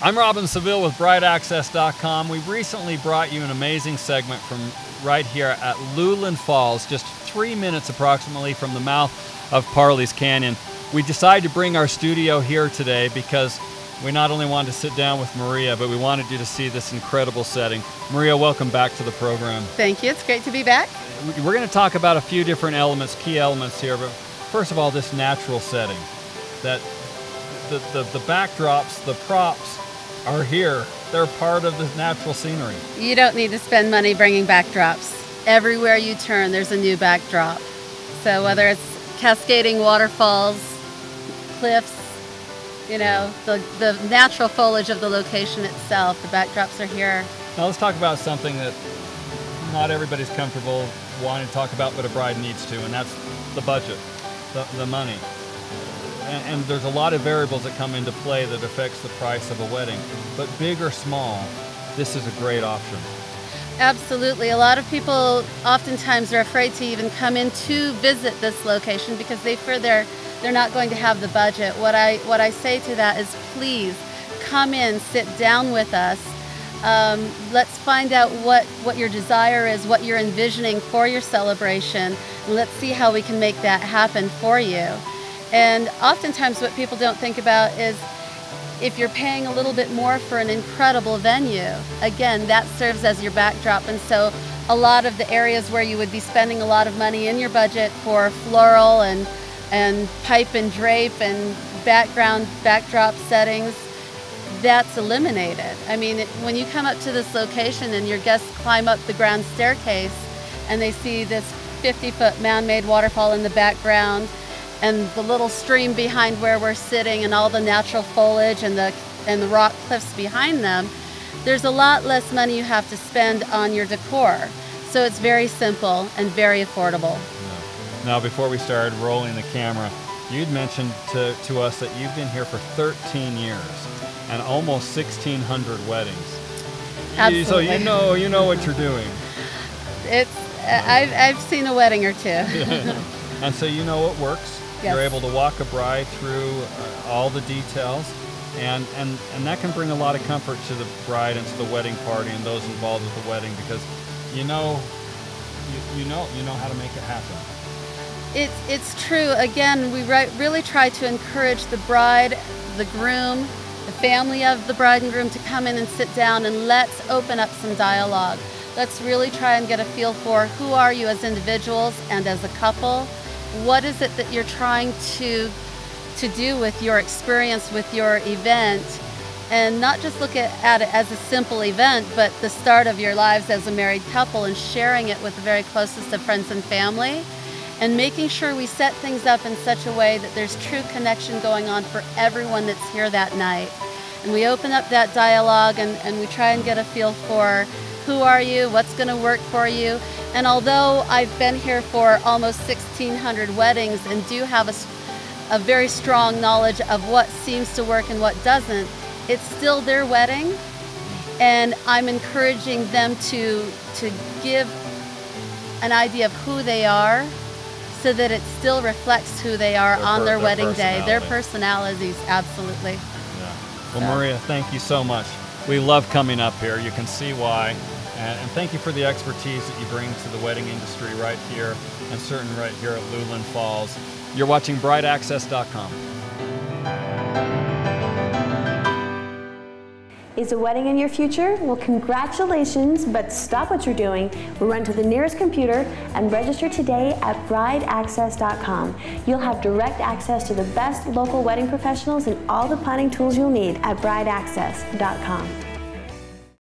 I'm Robin Seville with BrideAccess.com. We recently brought you an amazing segment from right here at Louland Falls, just 3 minutes approximately from the mouth of Parley's Canyon. We decided to bring our studio here today because we not only wanted to sit down with Maria, but we wanted you to see this incredible setting. Maria, welcome back to the program. Thank you. It's great to be back. We're going to talk about a few different elements, key elements here, but first of all, this natural setting. That the backdrops, the props are here. They're part of the natural scenery. You don't need to spend money bringing backdrops. Everywhere you turn, there's a new backdrop. So whether it's cascading waterfalls, cliffs, you know, the natural foliage of the location itself, the backdrops are here. Now let's talk about something that not everybody's comfortable wanting to talk about, but a bride needs to, and that's the budget, the money. And there's a lot of variables that come into play that affects the price of a wedding. But big or small, this is a great option. Absolutely. A lot of people oftentimes are afraid to even come in to visit this location because they fear they're not going to have the budget. What I say to that is, please come in, sit down with us. Let's find out what your desire is, what you're envisioning for your celebration, and let's see how we can make that happen for you. And oftentimes what people don't think about is if you're paying a little bit more for an incredible venue, again, that serves as your backdrop. And so a lot of the areas where you would be spending a lot of money in your budget for floral and pipe and drape and backdrop settings, that's eliminated. I mean, when you come up to this location and your guests climb up the grand staircase and they see this 50-foot man-made waterfall in the background and the little stream behind where we're sitting and all the natural foliage and the rock cliffs behind them, there's a lot less money you have to spend on your decor. So it's very simple and very affordable. Now, before we started rolling the camera, you'd mentioned to us that you've been here for 13 years and almost 1,600 weddings. Absolutely. So you know what you're doing. I've seen a wedding or two. And so you know what works. Yes. You're able to walk a bride through all the details, and that can bring a lot of comfort to the bride and to the wedding party and those involved with the wedding, because you know how to make it happen. It's true. Again, we really try to encourage the bride, the groom, the family of the bride and groom to come in and sit down and let's open up some dialogue. Let's really try and get a feel for who are you as individuals and as a couple. What is it that you're trying to do with your experience, with your event, and not just look at it as a simple event, but the start of your lives as a married couple and sharing it with the very closest of friends and family, and making sure we set things up in such a way that there's true connection going on for everyone that's here that night. And we open up that dialogue and we try and get a feel for who are you, what's going to work for you. And although I've been here for almost 1,600 weddings and do have a very strong knowledge of what seems to work and what doesn't, it's still their wedding. And I'm encouraging them to give an idea of who they are so that it still reflects who they are on their wedding day. Their personalities, absolutely. Yeah. Well, Maria, thank you so much. We love coming up here. You can see why. And thank you for the expertise that you bring to the wedding industry right here, and certainly right here at Louland Falls. You're watching BrideAccess.com. Is a wedding in your future? Well, congratulations, but stop what you're doing. Run to the nearest computer and register today at BrideAccess.com. You'll have direct access to the best local wedding professionals and all the planning tools you'll need at BrideAccess.com.